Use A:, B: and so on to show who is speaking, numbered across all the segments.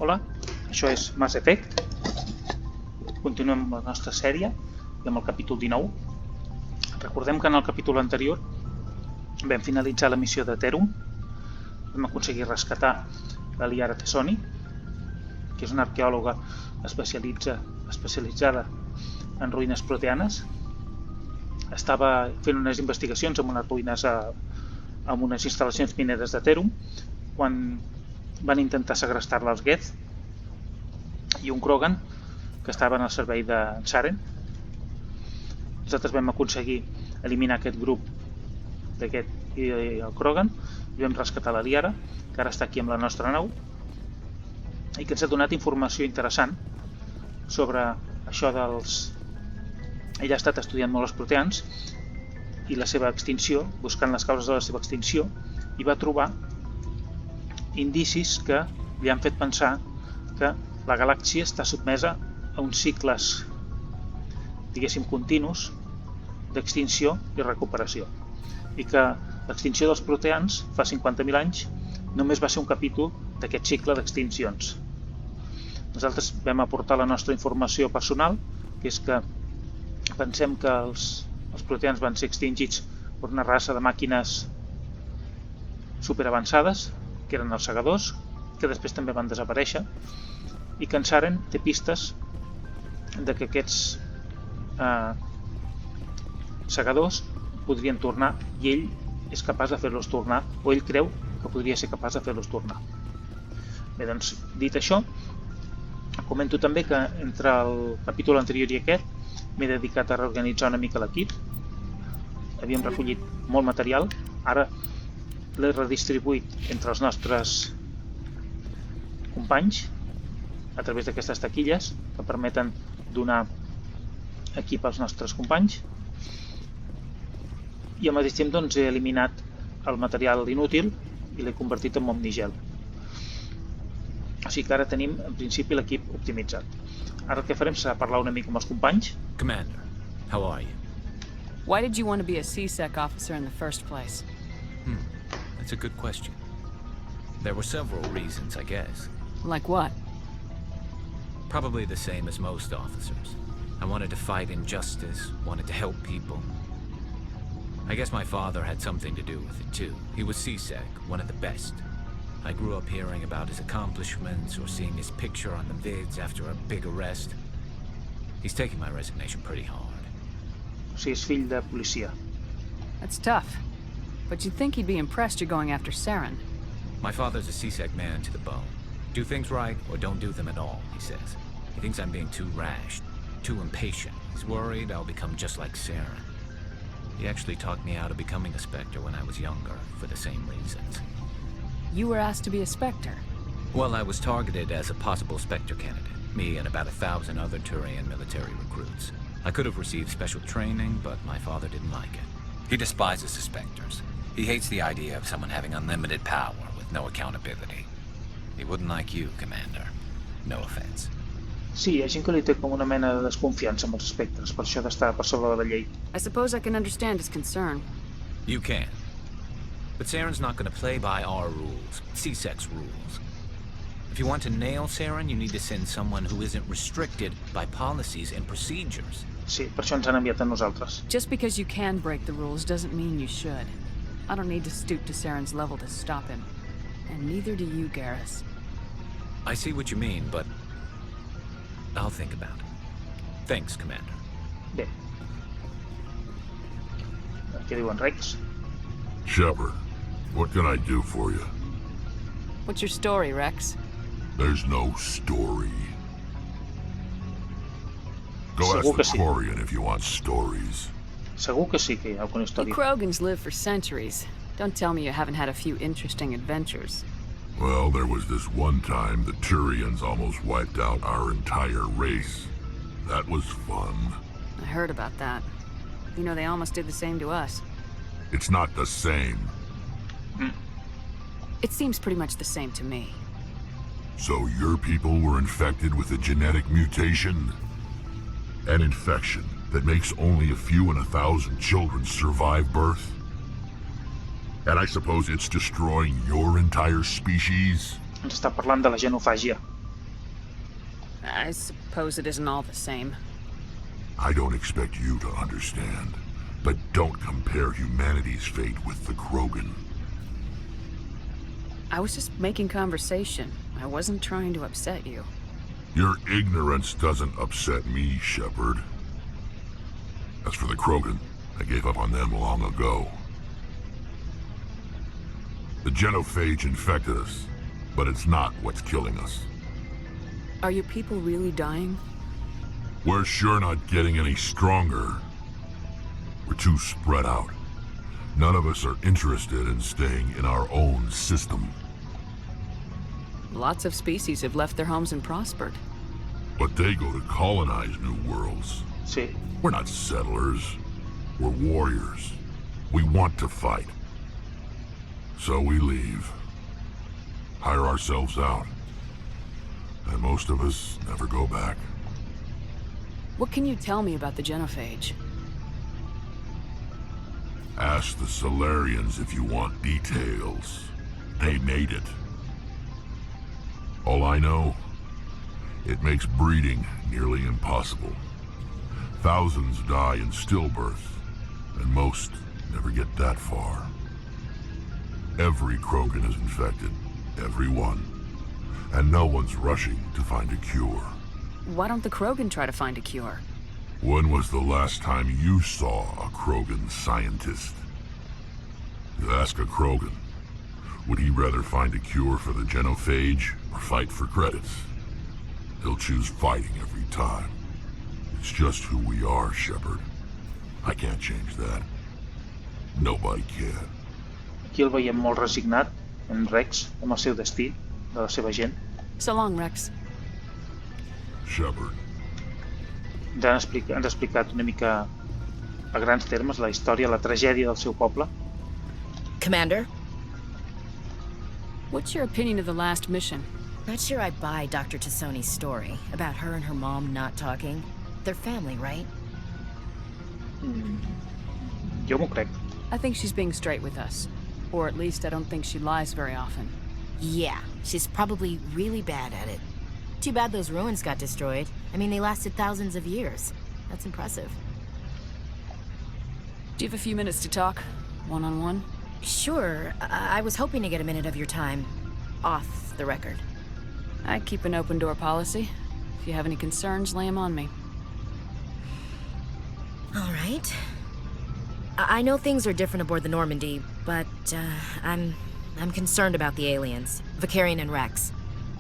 A: Hola, això és Mass Effect. Continuem amb la nostra sèrie i amb el capítol 19. Recordem que en el capítol anterior vam finalitzar la missió de Terum. Vam aconseguir rescatar la Liara Tessoni, que és una arqueòloga especialitzada en ruïnes proteanes. Estava fent unes investigacions en unes ruïnes amb unes instal·lacions mineres de Terum quan van intentar segrestar-la els Geth i un Krogan que estaven al servei de Saren. Nosaltres vam aconseguir eliminar aquest grup d'aquest i el Krogan i vam rescatar la Liara, que ara està aquí amb la nostra nau i que ens ha donat informació interessant sobre això dels... Ella ha estat estudiant molt els proteans i la seva extinció, buscant les causes de la seva extinció, i va trobar indicis que li han fet pensar que la galàxia està sotmesa a uns cicles, diguéssim, continus d'extinció i recuperació, i que l'extinció dels proteans fa 50.000 anys només va ser un capítol d'aquest cicle d'extincions. Nosaltres vam aportar la nostra informació personal, que és que pensem que els proteans van ser extingits per una raça de màquines superavançades, que eren els segadors, que després també van desaparèixer, i que en Saren té pistes de que aquests segadors podrien tornar i ell és capaç de fer-los tornar, o ell creu que podria ser capaç de fer-los tornar. Bé, doncs, dit això, comento també que entre el capítol anterior i aquest m'he dedicat a reorganitzar una mica l'equip. Havíem recollit molt material, ara l'he redistribuït entre els nostres companys a través d'aquestes taquilles que permeten donar equip als nostres companys, i al mateix temps doncs, he eliminat el material inútil i l'he convertit en omnigel. O sigui que ara tenim en principi l'equip optimitzat. Ara el que farem serà parlar una mica amb els companys.
B: Commander, how are you?
C: Why did you want to be a CSEC officer in the first place?
B: That's a good question. There were several reasons, I guess.
C: Like what?
B: Probably the same as most officers. I wanted to fight injustice, wanted to help people. I guess my father had something to do with it too. He was CSEC, one of the best. I grew up hearing about his accomplishments or seeing his picture on the vids after a big arrest. He's taking my resignation pretty hard.
A: O sigui, és fill de policia.
C: That's tough. But you'd think he'd be impressed you're going after Saren.
B: My father's a CSEC man to the bone. Do things right or don't do them at all, he says. He thinks I'm being too rash, too impatient. He's worried I'll become just like Saren. He actually talked me out of becoming a Spectre when I was younger, for the same reasons.
C: You were asked to be a Spectre.
B: Well, I was targeted as a possible Spectre candidate, me and about 1,000 other Turian military recruits. I could have received special training, but my father didn't like it. He despises the Spectres. He hates the idea of someone having unlimited power with no accountability. He wouldn't like you, Commander. No offense.
A: Sí, hi ha gent que li té com una mena de desconfiança amb els espectres, per això d'estar per sobre de la llei.
C: I suppose I can understand his concern.
B: You can. But Saren's not going to play by our rules, CSEC's rules. If you want to nail Saren, you need to send someone who isn't restricted by policies and procedures.
A: Sí, per això ens han enviat a nosaltres.
C: Just because you can break the rules doesn't mean you should. I don't need to stoop to Saren's level to stop him. And neither do you, Garrus.
B: I see what you mean, but I'll think about it. Thanks, Commander.
A: Bé. Què diuen, Rex?
D: Shepard, what can I do for you?
C: What's your story, Rex?
D: There's no story. Go
A: Segur
D: ask
A: que
D: the
A: sí.
D: Quarian if you want stories.
A: Segur que sí que hi ha alguna
C: You
A: història.
C: Krogans live for centuries. Don't tell me you haven't had a few interesting adventures.
D: Well, there was this one time the Turians almost wiped out our entire race. That was fun.
C: I heard about that. You know, they almost did the same to us.
D: It's not the same.
C: It seems pretty much the same to me.
D: So your people were infected with a genetic mutation? An infection that makes only a few in 1,000 children survive birth? And I suppose it's destroying your entire species?
A: Ens està parlant de la genofàgia.
C: I suppose it isn't all the same.
D: I don't expect you to understand, but don't compare humanity's fate with the Krogan.
C: I was just making conversation. I wasn't trying to upset you.
D: Your ignorance doesn't upset me, Shepard. As for the Krogan, I gave up on them long ago. The genophage infected us, but it's not what's killing us.
C: Are your people really dying?
D: We're sure not getting any stronger. We're too spread out. None of us are interested in staying in our own system.
C: Lots of species have left their homes and prospered.
D: But they go to colonize new worlds.
A: Sí.
D: We're not settlers. We're warriors. We want to fight. So we leave. Hire ourselves out. And most of us never go back.
C: What can you tell me about the genophage?
D: Ask the Solarians if you want details. They made it. All I know, it makes breeding nearly impossible. Thousands die in stillbirth, and most never get that far. Every Krogan is infected, every one. And no one's rushing to find a cure.
C: Why don't the Krogan try to find a cure?
D: When was the last time you saw a Krogan scientist? You ask a Krogan, would he rather find a cure for the genophage or fight for credits? He'll choose fighting every time. It's just who we are, Shepard. I can't change that. Nobody can.
A: Aquí el veiem molt resignat, en Rex, amb el seu destí, de la seva gent.
C: So long, Rex.
D: Shepard.
A: Ens han explicat una mica a grans termes la història, la tragèdia del seu poble.
E: Commander?
C: What's your opinion of the last mission?
E: Not sure I buy Dr. Tassoni's story about her and her mom not talking. They're family, right?
A: Jo m'ho crec.
C: I think she's being straight with us. Or at least I don't think she lies very often.
E: Yeah, she's probably really bad at it. Too bad those ruins got destroyed. I mean, they lasted thousands of years. That's impressive.
C: Do you have a few minutes to talk? One-on-one?
E: Sure. I was hoping to get a minute of your time. Off the record.
C: I keep an open door policy. If you have any concerns, lay them on me.
E: All right. I know things are different aboard the Normandy, but I'm concerned about the aliens, Vicarian and Rex.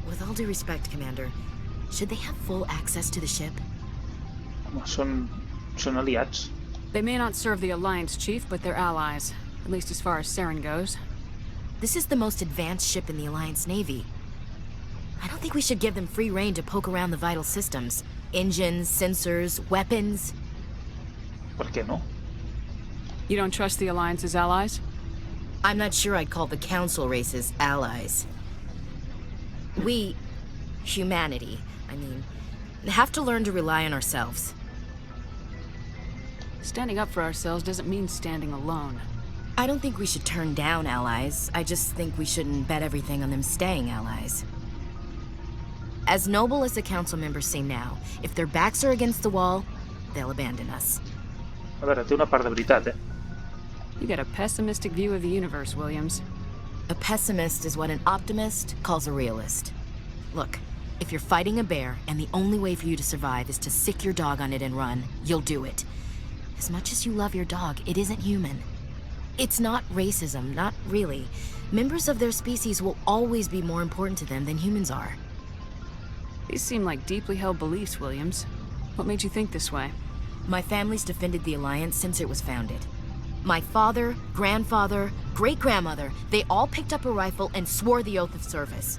E: With all due respect, Commander, should they have full access to the ship?
A: Home, són aliats.
C: They may not serve the Alliance, Chief, but they're allies. At least as far as Saren goes.
E: This is the most advanced ship in the Alliance Navy. I don't think we should give them free rein to poke around the vital systems. Engines, sensors, weapons.
A: Per què no?
C: You don't trust the Alliance's allies?
E: I'm not sure I'd call the Council races allies. We, humanity, I mean, have to learn to rely on ourselves.
C: Standing up for ourselves doesn't mean standing alone.
E: I don't think we should turn down allies. I just think we shouldn't bet everything on them staying allies. As noble as the Council members seem now, if their backs are against the wall, they'll abandon us.
A: A veure, té una part de veritat, eh?
C: You got a pessimistic view of the universe, Williams.
E: A pessimist is what an optimist calls a realist. Look, if you're fighting a bear and the only way for you to survive is to sick your dog on it and run, you'll do it. As much as you love your dog, it isn't human. It's not racism, not really. Members of their species will always be more important to them than humans are.
C: These seem like deeply held beliefs, Williams. What made you think this way?
E: My family's defended the Alliance since it was founded. My father, grandfather, great-grandmother, they all picked up a rifle and swore the oath of service.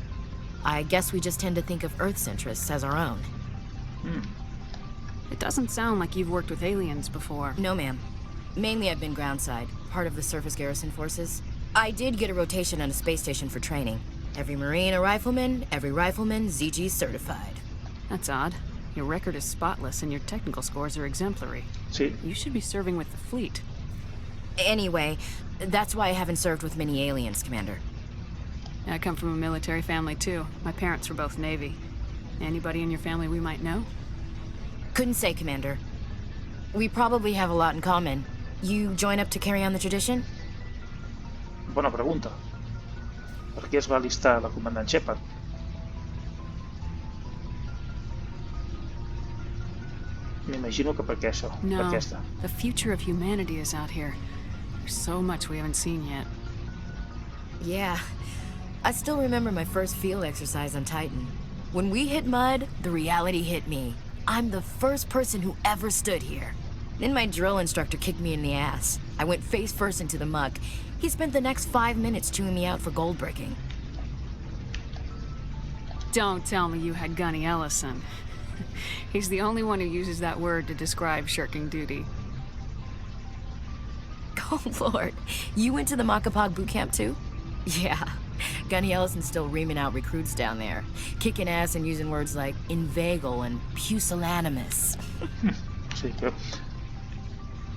E: I guess we just tend to think of Earth's interests as our own.
C: It doesn't sound like you've worked with aliens before.
E: No, ma'am. Mainly I've been groundside, part of the surface garrison forces. I did get a rotation on a space station for training. Every Marine a rifleman, every rifleman ZG certified.
C: That's odd. Your record is spotless and your technical scores are exemplary.
A: Sí.
C: You should be serving with the fleet.
E: Anyway, that's why I haven't served with many aliens, Commander.
C: I come from a military family too. My parents were both Navy. Anybody in your family we might know?
E: Couldn't say, Commander. We probably have a lot in common. You join up to carry on the tradition?
A: Bona pregunta. Per què es va alistar la comandant Shepard? M'imagino que per què això, per
C: No,
A: aquesta.
C: the future of humanity is out here. There's so much we haven't seen yet.
E: Yeah. I still remember my first field exercise on Titan. When we hit mud, the reality hit me. I'm the first person who ever stood here. Then my drill instructor kicked me in the ass. I went face first into the muck. He spent the next 5 minutes chewing me out for gold breaking.
C: Don't tell me you had Gunny Ellison. He's the only one who uses that word to describe shirking duty.
E: Oh, Lord. You went to the Macapog boot camp too? Yeah. Gunny Ellison's still reaming out recruits down there. Kicking ass and using words like inveigle and pusillanimous.
A: Sí, però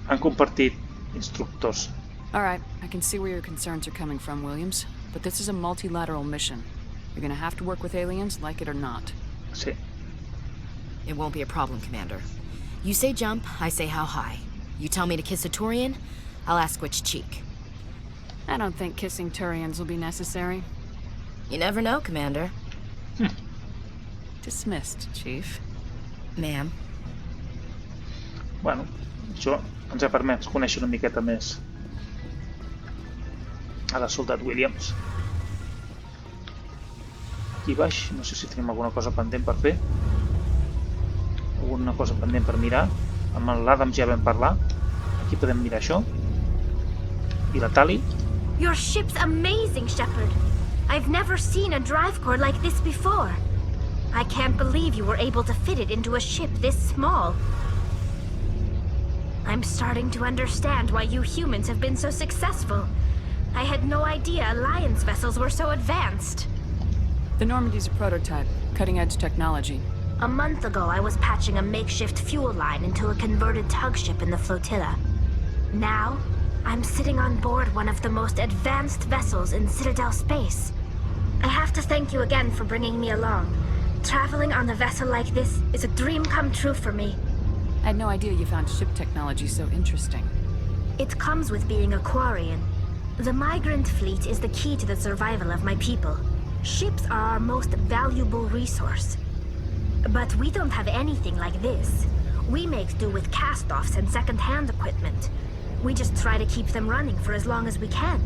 A: han compartit instructors.
C: All right, I can see where your concerns are coming from, Williams. But this is a multilateral mission. You're gonna have to work with aliens, like it or not.
A: Sí.
E: It won't be a problem, Commander. You say jump, I say how high. You tell me to kiss a Turian, I'll ask which cheek.
C: I don't think kissing Turians will be necessary.
E: You never know, Commander.
C: Dismissed, Chief.
E: Ma'am.
A: Bueno, això ens ha permès conèixer una miqueta més a la soldat Williams. Aquí baix, no sé si tenim alguna cosa pendent per fer. Alguna cosa pendent per mirar. Amb l'Adams ja vam parlar. Aquí podem mirar això. I la Tali.
F: Your ship's amazing, Shepard. I've never seen a drive core like this before. I can't believe you were able to fit it into a ship this small. I'm starting to understand why you humans have been so successful. I had no idea Alliance vessels were so advanced.
C: The Normandy's a prototype, cutting-edge technology.
F: A month ago, I was patching a makeshift fuel line into a converted tug ship in the flotilla. Now, I'm sitting on board one of the most advanced vessels in Citadel space. I have to thank you again for bringing me along. Traveling on a vessel like this is a dream come true for me.
C: I had no idea you found ship technology so interesting.
F: It comes with being a Quarian. The migrant fleet is the key to the survival of my people. Ships are our most valuable resource. But we don't have anything like this. We make do with cast-offs and second-hand equipment. We just try to keep them running for as long as we can.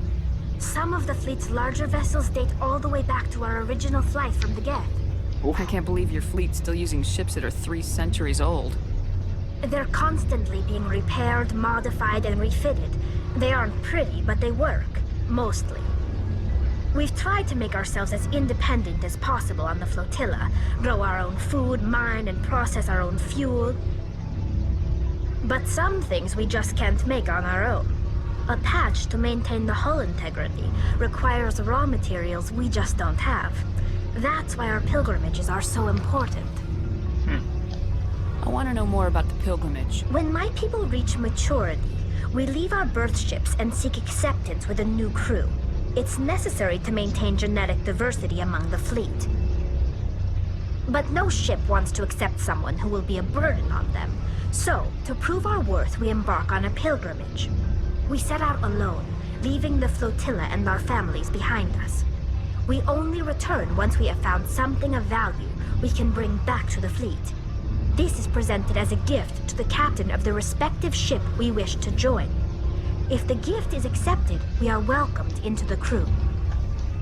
F: Some of the fleet's larger vessels date all the way back to our original flight from the Geth.
C: I can't believe your fleet's still using ships that are 3 centuries old.
F: They're constantly being repaired, modified, and refitted. They aren't pretty, but they work. Mostly. We've tried to make ourselves as independent as possible on the flotilla, grow our own food, mine, and process our own fuel. But some things we just can't make on our own. A patch to maintain the hull integrity requires raw materials we just don't have. That's why our pilgrimages are so important.
C: I want to know more about the pilgrimage.
F: When my people reach maturity, we leave our birth ships and seek acceptance with a new crew. It's necessary to maintain genetic diversity among the fleet. But no ship wants to accept someone who will be a burden on them. So, to prove our worth, we embark on a pilgrimage. We set out alone, leaving the flotilla and our families behind us. We only return once we have found something of value we can bring back to the fleet. This is presented as a gift to the captain of the respective ship we wish to join. If the gift is accepted, we are welcomed into the crew.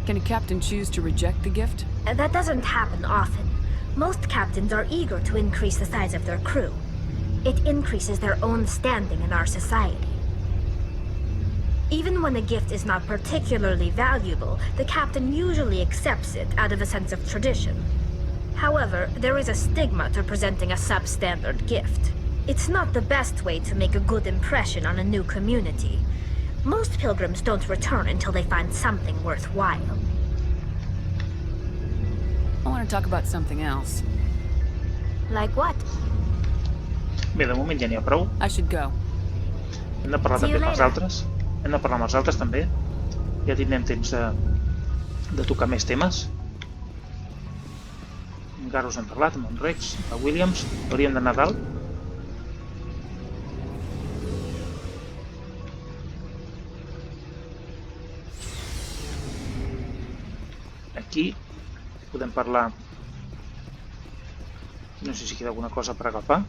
C: Can a captain choose to reject the gift?
F: That doesn't happen often. Most captains are eager to increase the size of their crew. It increases their own standing in our society. Even when a gift is not particularly valuable, the captain usually accepts it out of a sense of tradition. However, there is a stigma to presenting a substandard gift. It's not the best way to make a good impression on a new community. Most pilgrims don't return until they find something worthwhile.
C: I want to talk about something else.
F: Like what?
A: Bé, de moment ja n'hi ha prou.
C: I should go.
A: Hem de parlar
F: See you
A: també amb els
F: later.
A: altres. Hem de parlar amb els altres també. Ja tindrem temps de tocar més temes. En Garrus hem parlat, amb en Rex, a Williams. Hauríem d'anar a dalt. Aquí podem parlar. No sé si queda alguna cosa per agafar.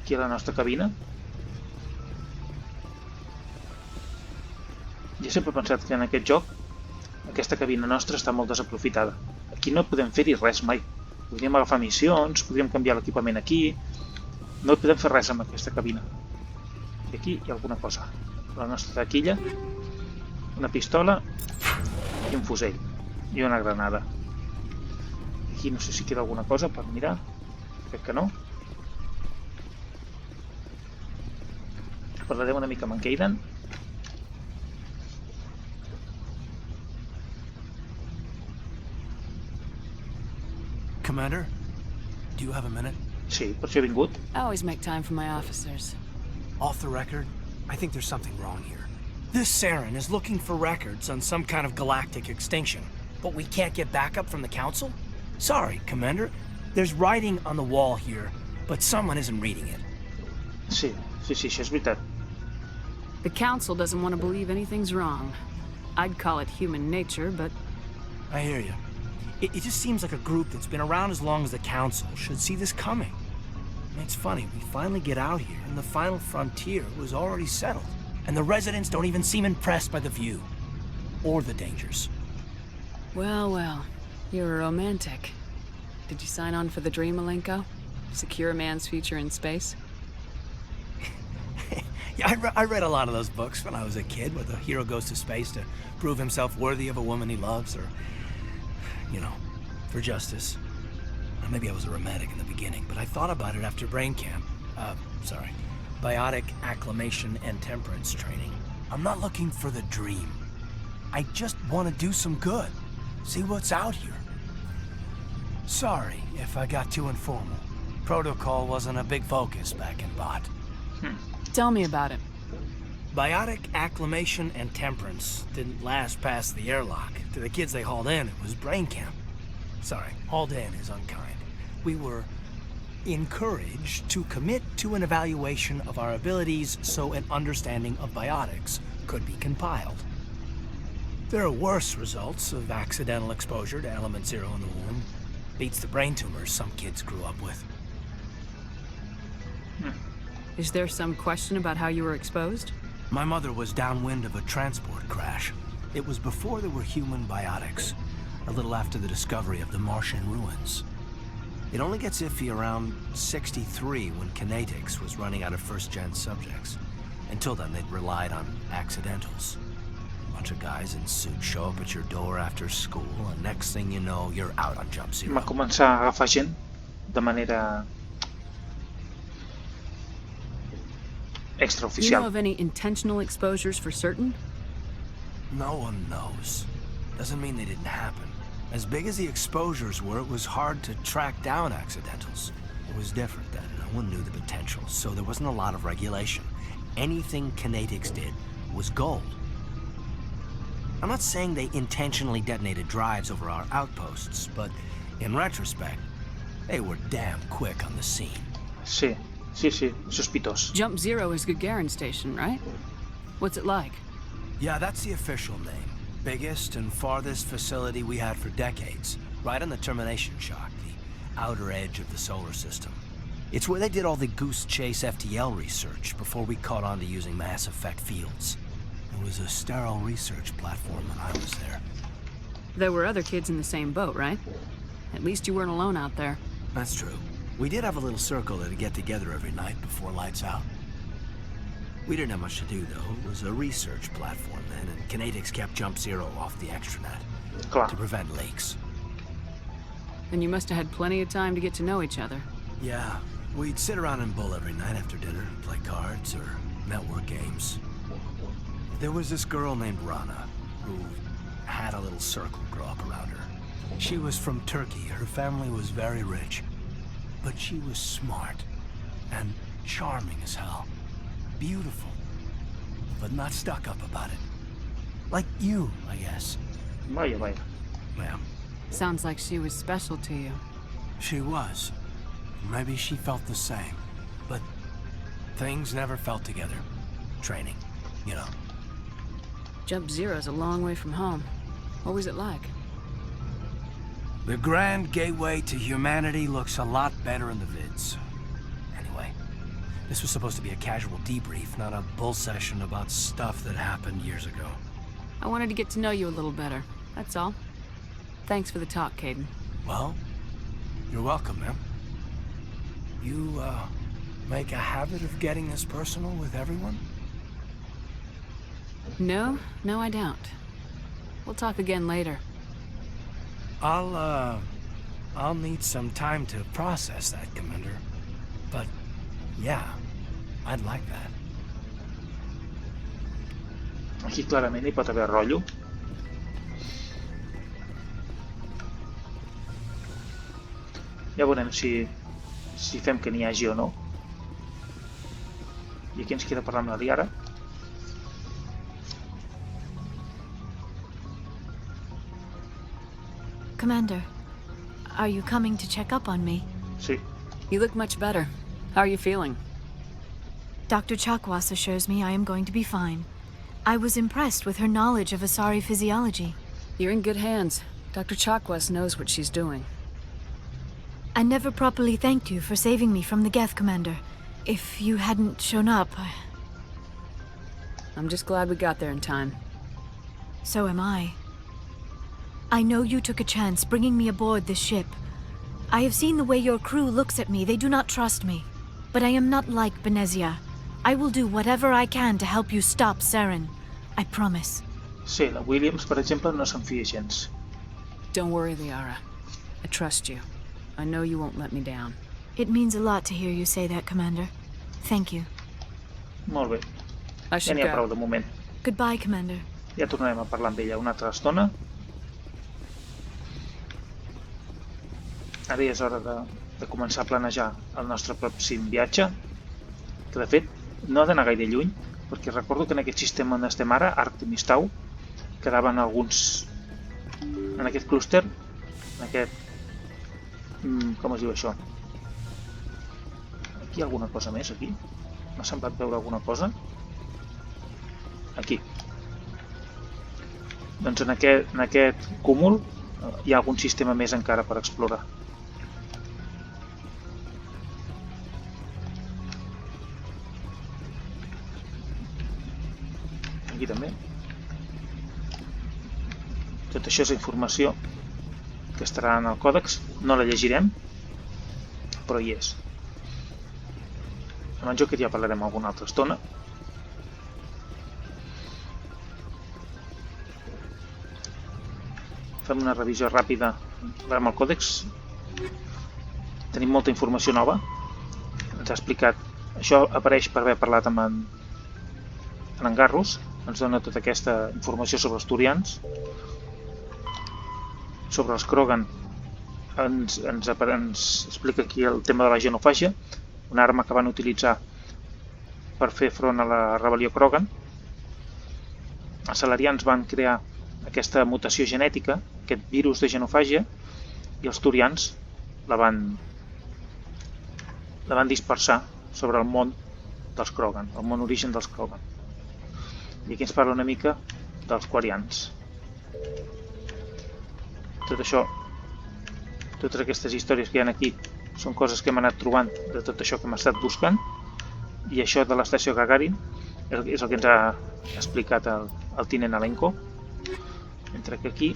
A: Aquí a la nostra cabina. Jo sempre he pensat que en aquest joc aquesta cabina nostra està molt desaprofitada. Aquí no podem fer-hi res mai. Podríem agafar missions, podríem canviar l'equipament aquí. No podem fer res amb aquesta cabina. I aquí hi ha alguna cosa. La nostra taquilla, una pistola i un fusell. I una granada. Aquí no sé si queda alguna cosa per mirar. Crec que no. Parlarem una mica amb en Kaidan.
G: Commander, do you have a minute?
A: Sí, per això he vingut.
C: I always make time for my officers.
G: Off the record, I think there's something wrong here. This Saren is looking for records on some kind of galactic extinction, but we can't get backup from the Council? Sorry, Commander. There's writing on the wall here, but someone isn't reading it.
A: Sí, això és veritat.
C: The Council doesn't want to believe anything's wrong. I'd call it human nature, but
G: I hear you. It just seems like a group that's been around as long as the Council should see this coming. I mean, it's funny, we finally get out here, and the final frontier was already settled. And the residents don't even seem impressed by the view. Or the dangers.
C: well, you're a romantic. Did you sign on for the dream, Malenko? Secure a man's future in space?
G: Yeah, I read a lot of those books when I was a kid, where the hero goes to space to prove himself worthy of a woman he loves, or, you know, for justice. Maybe I was a romantic in the beginning, but I thought about it after brain camp. Biotic acclimation and temperance training. I'm not looking for the dream. I just want to do some good. See what's out here. Sorry if I got too informal. Protocol wasn't a big focus back in Bot.
C: Tell me about it.
G: Biotic acclimation and temperance didn't last past the airlock. To the kids they hauled in, it was brain camp. Sorry, hauled in is unkind. We were encouraged to commit to an evaluation of our abilities so an understanding of biotics could be compiled. There are worse results of accidental exposure to Element Zero in the womb. Beats the brain tumors some kids grew up with.
C: Is there some question about how you were exposed?
G: My mother was downwind of a transport crash. It was before there were human biotics, a little after the discovery of the Martian ruins. It only gets iffy around 63 when Kinetics was running out of first-gen subjects. Until then, they'd relied on accidentals. A bunch of guys in suits show up at your door after school, and next thing you know, you're out on Jump Zero.
A: Va començar a agafar gent de manera
C: You know
A: extraoficial.
C: of any intentional exposures for certain?
G: No one knows. Doesn't mean they didn't happen. As big as the exposures were, it was hard to track down accidentals. It was different then. No one knew the potential, so there wasn't a lot of regulation. Anything Kinetics did was gold. I'm not saying they intentionally detonated drives over our outposts, but in retrospect, they were damn quick on the scene.
A: Sí, sospitós.
C: Jump Zero is Gagarin Station, right? What's it like?
G: Yeah, that's the official name. Biggest and farthest facility we had for decades. Right on the termination shock, the outer edge of the solar system. It's where they did all the Goose Chase FTL research before we caught on to using mass effect fields. It was a sterile research platform when I was there.
C: There were other kids in the same boat, right? At least you weren't alone out there.
G: That's true. We did have a little circle that'd get together every night before lights out. We didn't have much to do, though. It was a research platform then, and Kinetics kept Jump Zero off the extranet
A: Clar.
G: to prevent leaks.
C: And you must have had plenty of time to get to know each other.
G: Yeah, we'd sit around and bull every night after dinner, play cards or network games. There was this girl named Rana, who had a little circle grow up around her. She was from Turkey. Her family was very rich. But she was smart and charming as hell. Beautiful, but not stuck up about it. Like you, I guess.
A: Vaya.
G: Well,
C: Sounds like she was special to you.
G: She was. Maybe she felt the same. But things never felt together. Training, you know.
C: Jump Zero's a long way from home. What was it like?
G: The grand gateway to humanity looks a lot better in the vids. Anyway, this was supposed to be a casual debrief, not a bull session about stuff that happened years ago.
C: I wanted to get to know you a little better, that's all. Thanks for the talk, Caden.
G: Well, you're welcome, man. You, make a habit of getting this personal with everyone?
C: No, I don't. We'll talk again later.
G: I'll need some time to process that, Commander. But, yeah, I'd like that.
A: Aquí clarament hi pot haver rotllo. Ja veurem si fem que n'hi hagi o no. I aquí ens queda parlar amb la Liara.
H: Commander, are you coming to check up on me?
A: Sí.
C: You look much better. How are you feeling?
H: Dr. Chakwas assures me I am going to be fine. I was impressed with her knowledge of Asari physiology.
C: You're in good hands. Dr. Chakwas knows what she's doing.
H: I never properly thanked you for saving me from the Geth, Commander. If you hadn't shown up,
C: I'm just glad we got there in time.
H: So am I. I know you took a chance bringing me aboard this ship. I have seen the way your crew looks at me. They do not trust me. But I am not like Benezia. I will do whatever I can to help you stop Saren. I promise.
A: Sí, la Williams, per exemple, no se'n fia gens.
C: Don't worry, Liara. I trust you. I know you won't let me down.
H: It means a lot to hear you say that, Commander. Thank you.
A: Molt bé.
C: I
A: Ja
C: should
A: n'hi ha prou
C: go.
A: de moment.
H: Goodbye, Commander.
A: Ja tornarem a parlar amb ella una altra estona. Ara ja és hora de començar a planejar el nostre pròxim viatge, que de fet no ha d'anar gaire lluny, perquè recordo que en aquest sistema on estem ara, Artemis Tau, quedaven alguns en aquest clúster, en aquest... com es diu això? Aquí hi ha alguna cosa més, aquí? M'ha semblat veure alguna cosa? Aquí. Doncs en aquest cúmul hi ha algun sistema més encara per explorar. Aquí també. Tot això és informació que estarà en el còdex. No la llegirem, però hi és. En el joc ja parlarem alguna altra estona. Fem una revisió ràpida amb el còdex. Tenim molta informació nova. Ens ha explicat... Això apareix per haver parlat amb en Garrus. Ens dona tota aquesta informació sobre els Turians. Sobre els Krogan ens explica aquí el tema de la genofàgia, una arma que van utilitzar per fer front a la rebel·lió Krogan. Els Salarians van crear aquesta mutació genètica, aquest virus de genofàgia, i els Turians la van dispersar sobre el món dels Krogan, el món origen dels Krogan. I aquí ens parla una mica dels Quarians. Tot això, totes aquestes històries que hi ha aquí són coses que hem anat trobant de tot això que hem estat buscant, i això de l'estació Gagarin és el que ens ha explicat el tinent Alenko. Mentre que aquí...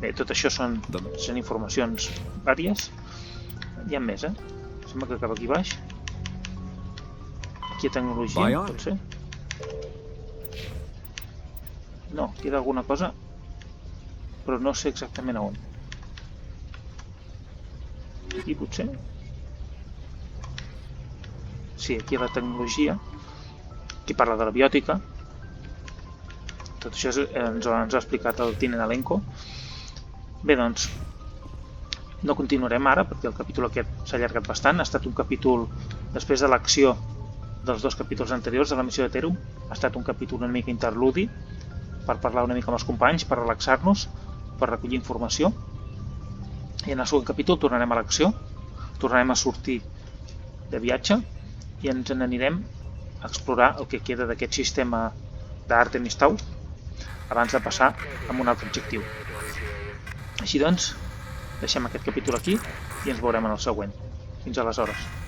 A: Bé, tot això són informacions vàries. Hi ha més, Sembla que acaba aquí baix. Aquí hi ha tecnologia, pot ser? No, queda alguna cosa, però no sé exactament a on. Aquí potser? Sí, aquí hi ha la tecnologia. Aquí parla de la biòtica. Tot això ens ha explicat el tinent Alenko. Bé, doncs, no continuarem ara, perquè el capítol aquest s'ha allargat bastant. Ha estat un capítol, després de l'acció dels dos capítols anteriors de la missió de Terum, ha estat un capítol una mica interludi, per parlar una mica amb els companys, per relaxar-nos, per recollir informació. I en el següent capítol tornarem a l'acció, tornarem a sortir de viatge i ens n'anirem a explorar el que queda d'aquest sistema d'Artemis Tau abans de passar a un altre objectiu. Així doncs, deixem aquest capítol aquí i ens veurem en el següent. Fins aleshores.